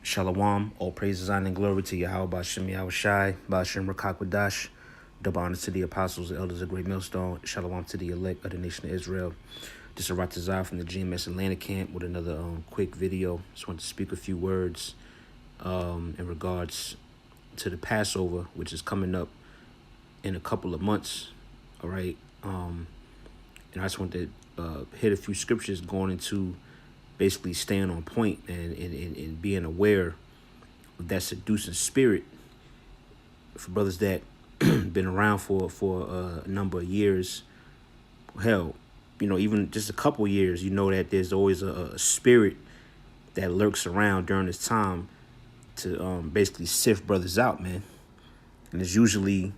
Shalom, all praises, honor, and glory to Yahweh Bashem Yahushai, Bashem Rakakwadash, double honor to the apostles, the elders of Great Millstone, Shalom to the elect of the nation of Israel. This is Ratazar from the GMS Atlanta camp with another quick video. Just wanted to speak a few words in regards to the Passover, which is coming up in a couple of months, all right? And I just want to hit a few scriptures going into basically staying on point and being aware of that seducing spirit for brothers that been around for a number of years. Hell, you know, even just a couple years, you know that there's always a spirit that lurks around during this time to basically sift brothers out, man. And it's usually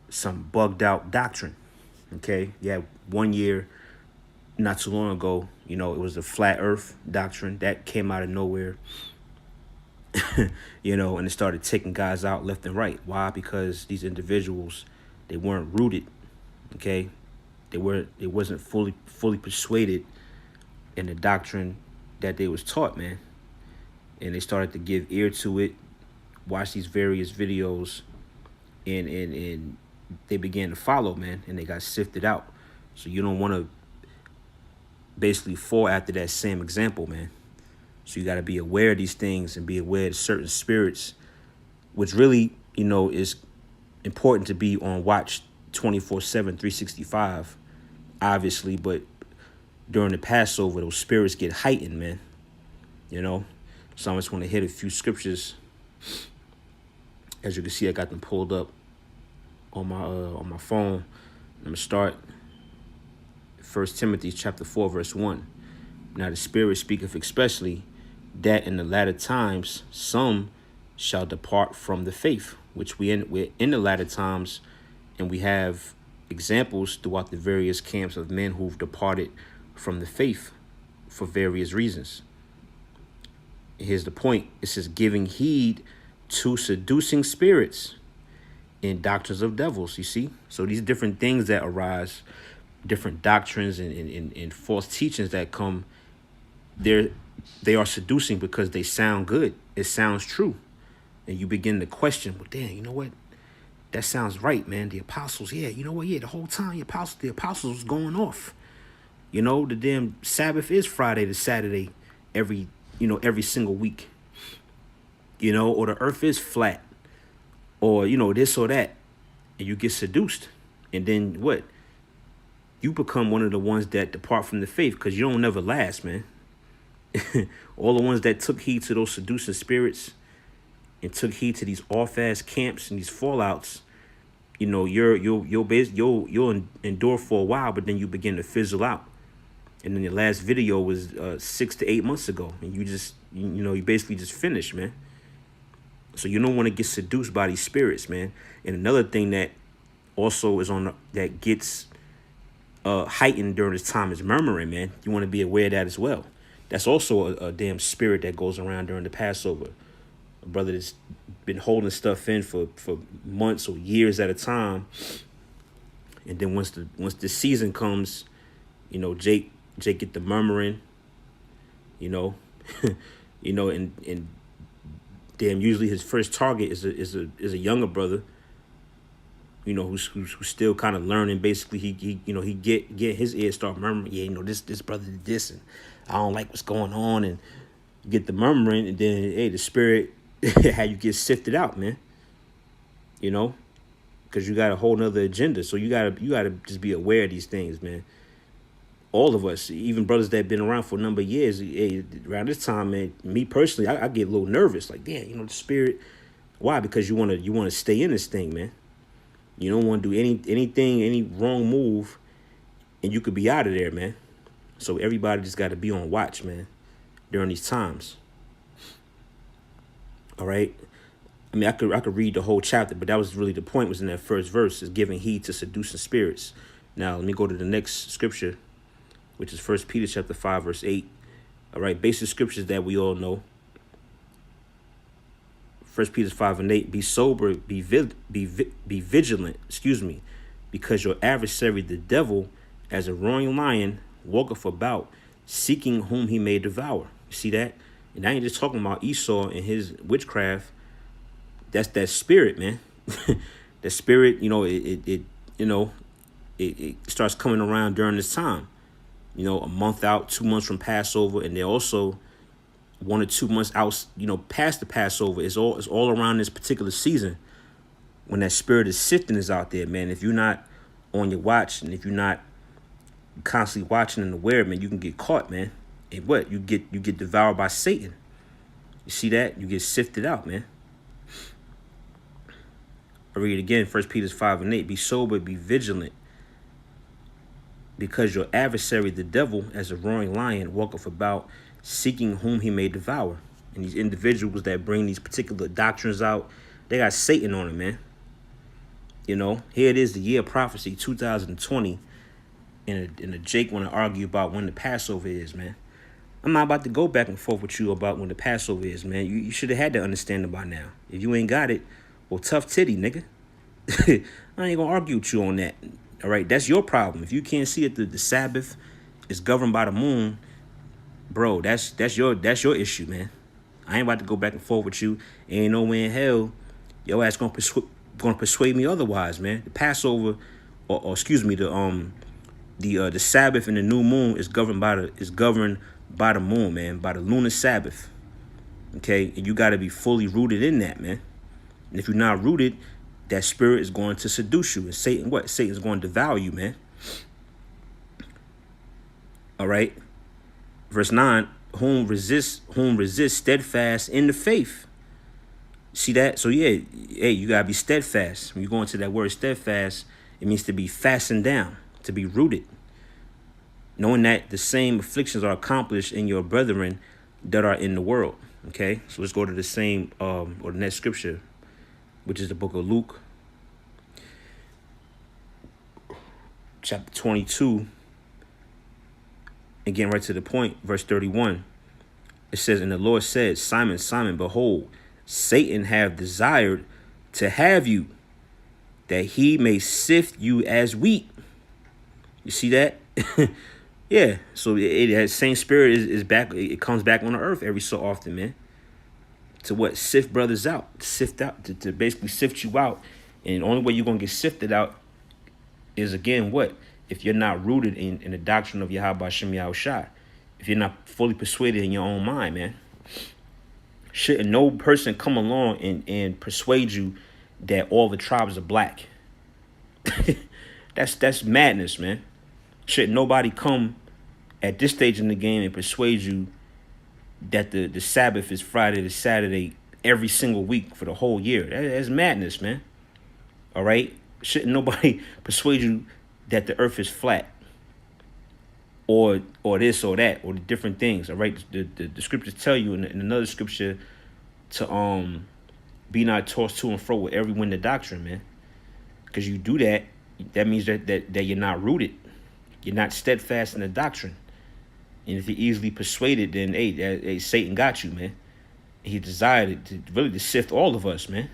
some bugged out doctrine, okay? Yeah, 1 year, not too long ago, you know, it was the flat earth doctrine that came out of nowhere, you know, and it started taking guys out left and right. Why? Because these individuals, they weren't rooted, okay? It wasn't fully persuaded in the doctrine that they was taught, man. And they started to give ear to it, watch these various videos, and they began to follow, man, and they got sifted out. So you don't want to basically fall after that same example, man. So you got to be aware of these things and be aware of certain spirits, which really, you know, is important to be on watch 24/7, 365, obviously. But during the Passover, those spirits get heightened, man, you know. So I just want to hit a few scriptures. As you can see, I got them pulled up on my phone. I'm gonna start 1 Timothy chapter 4, verse 1. Now the Spirit speaketh expressly that in the latter times some shall depart from the faith, which we're in the latter times, and we have examples throughout the various camps of men who've departed from the faith for various reasons. Here's the point. It says, giving heed to seducing spirits and doctrines of devils, you see? So these different things that arise, different doctrines and false teachings that come, they are seducing because they sound good. It sounds true. And you begin to question, well, damn, you know what? That sounds right, man. The apostles, yeah, you know what? Yeah, the whole time the apostles was going off. You know, the damn Sabbath is Friday to Saturday every single week. You know, or the earth is flat. Or, you know, this or that. And you get seduced. And then what? You become one of the ones that depart from the faith because you don't never last, man. All the ones that took heed to those seducing spirits and took heed to these off-ass camps and these fallouts, you know, you'll endure for a while, but then you begin to fizzle out. And then the last video was 6 to 8 months ago, and you basically just finished, man. So you don't want to get seduced by these spirits, man. And another thing that also is that gets heightened during this time is murmuring, man. You want to be aware of that as well. That's also a damn spirit that goes around during the Passover. A brother that's been holding stuff in for months or years at a time, and then once the season comes, you know, Jake get the murmuring, you know, you know, and damn, usually his first target is a younger brother, you know, who's still kind of learning. Basically, he get his ears start murmuring, yeah, you know, this brother did this, and I don't like what's going on, and you get the murmuring, and then hey, the spirit how you get sifted out, man. You know, because you got a whole nother agenda. So you gotta just be aware of these things, man. All of us, even brothers that have been around for a number of years, hey, around this time, man, me personally, I get a little nervous. Like, damn, you know, the spirit. Why? Because you wanna stay in this thing, man. You don't want to do anything, any wrong move, and you could be out of there, man. So everybody just got to be on watch, man, during these times. All right. I mean, I could read the whole chapter, but that was really the point. Was in that first verse, is giving heed to seducing spirits. Now let me go to the next scripture, which is 1 Peter chapter 5, verse 8. All right, basic scriptures that we all know. 1 Peter 5 and 8. Be sober, be vigilant. Because your adversary, the devil, as a roaring lion, walketh about, seeking whom he may devour. You see that? And I ain't just talking about Esau and his witchcraft. That's that spirit, man. That spirit, it starts coming around during this time. A month out, 2 months from Passover, and they're also 1 or 2 months out, past the Passover. It's all around this particular season when that spirit is sifting is out there, man. If you're not on your watch and if you're not constantly watching and aware, man, you can get caught, man. And what? You get devoured by Satan. You see that? You get sifted out, man. I read it again, 1 Peter 5:8. Be sober, be vigilant, because your adversary, the devil, as a roaring lion, walketh about, seeking whom he may devour. And these individuals that bring these particular doctrines out, they got Satan on them, man. Here it is, the year of prophecy, 2020, and a Jake want to argue about when the Passover is, man. I'm not about to go back and forth with you about when the Passover is, man. You should have had that understanding by now. If you ain't got it, well, tough titty, nigga. I ain't gonna argue with you on that. All right, that's your problem. If you can't see it, the Sabbath is governed by the moon, bro. That's your issue, man. I ain't about to go back and forth with you. Ain't no way in hell your ass gonna persuade me otherwise, man. The Passover, or excuse me, the Sabbath and the new moon is governed by the moon, man, by the lunar Sabbath. Okay, and you got to be fully rooted in that, man. And if you're not rooted, that spirit is going to seduce you. And Satan's going to devour you, man. All right. Verse 9, whom resist steadfast in the faith. See that? So yeah, hey, you gotta be steadfast. When you go into that word steadfast, it means to be fastened down, to be rooted. Knowing that the same afflictions are accomplished in your brethren that are in the world. Okay, so let's go to the same or the next scripture, which is the book of Luke, chapter 22. Again, right to the point, verse 31. It says, and the Lord said, Simon, Simon, behold, Satan have desired to have you, that he may sift you as wheat. You see that? Yeah. So that same spirit is back. It comes back on the earth every so often, man. To what? Sift brothers out. Sift out. To basically sift you out. And the only way you're going to get sifted out is, again, what? If you're not rooted in the doctrine of Yahweh Shem Yahushua. If you're not fully persuaded in your own mind, man. Shouldn't no person come along and persuade you that all the tribes are black. That's madness, man. Shouldn't nobody come at this stage in the game and persuade you that the Sabbath is Friday to Saturday every single week for the whole year. That's madness, man. All right? Shouldn't nobody persuade you that the earth is flat or this or that or the different things. All right? The scriptures tell you in another scripture to be not tossed to and fro with every wind of doctrine, man. Because you do that, that means that you're not rooted. You're not steadfast in the doctrine. And if you're easily persuaded, then hey, Satan got you, man. He desired to really sift all of us, man.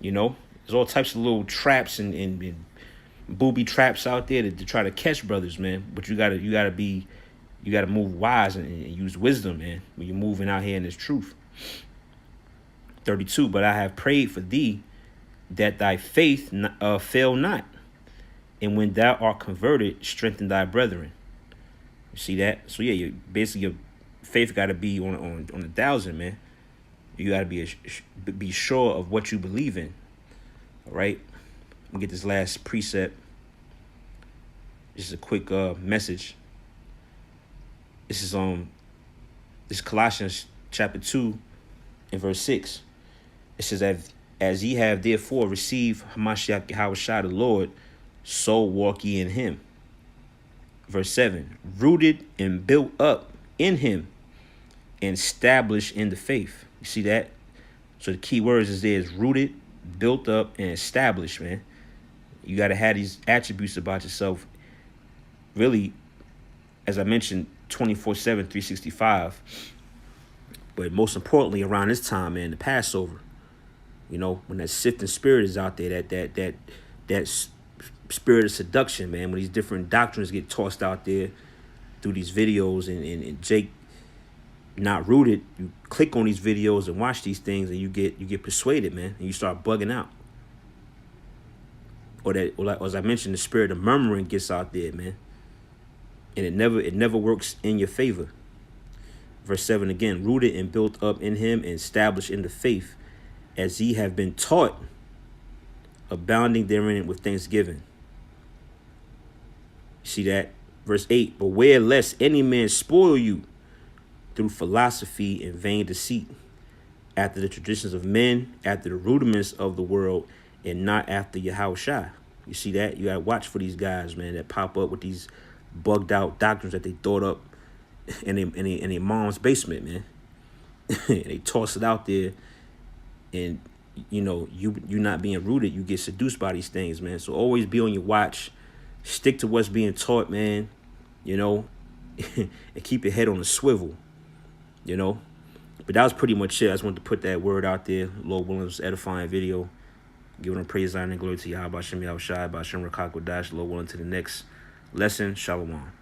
There's all types of little traps and booby traps out there to try to catch brothers, man. But you gotta move wise and use wisdom, man, when you're moving out here in this truth. 32, but I have prayed for thee that thy faith fail not. And when thou art converted, strengthen thy brethren. You see that? So yeah, your faith got to be on 1,000, man. You got to be sure of what you believe in. All right. Let me get this last precept. This is a quick message. This is Colossians chapter 2 and verse 6. It says, as ye have therefore received Hamashiach Yahushua the Lord, so walk ye in him. Verse 7, rooted and built up in him and established in the faith. You see that? So the key words is rooted, built up, and established, man. You got to have these attributes about yourself. Really, as I mentioned, 24/7, 365. But most importantly, around this time, man, the Passover. When that sifting spirit is out there, that spirit of seduction, man, when these different doctrines get tossed out there through these videos and Jake not rooted, you click on these videos and watch these things, and you get persuaded, man, and you start bugging out. Or like, as I mentioned, the spirit of murmuring gets out there, man, and it never works in your favor. Verse 7 again, rooted and built up in him and established in the faith, as ye have been taught, abounding therein with thanksgiving. See that? Verse 8, beware lest any man spoil you through philosophy and vain deceit, after the traditions of men, after the rudiments of the world, and not after Yahushua. You see that? You got to watch for these guys, man, that pop up with these bugged out doctrines that they thought up in their mom's basement, man. They toss it out there, and you not being rooted, you get seduced by these things, man. So always be on your watch. Stick to what's being taught, man. And keep your head on a swivel. But that was pretty much it. I just wanted to put that word out there. Lord willing, it was an edifying video. Giving them praise, honor, and glory to Yahweh, Shem Yahushai, Bashem Rakakwadash. Lord willing, to the next lesson. Shalom.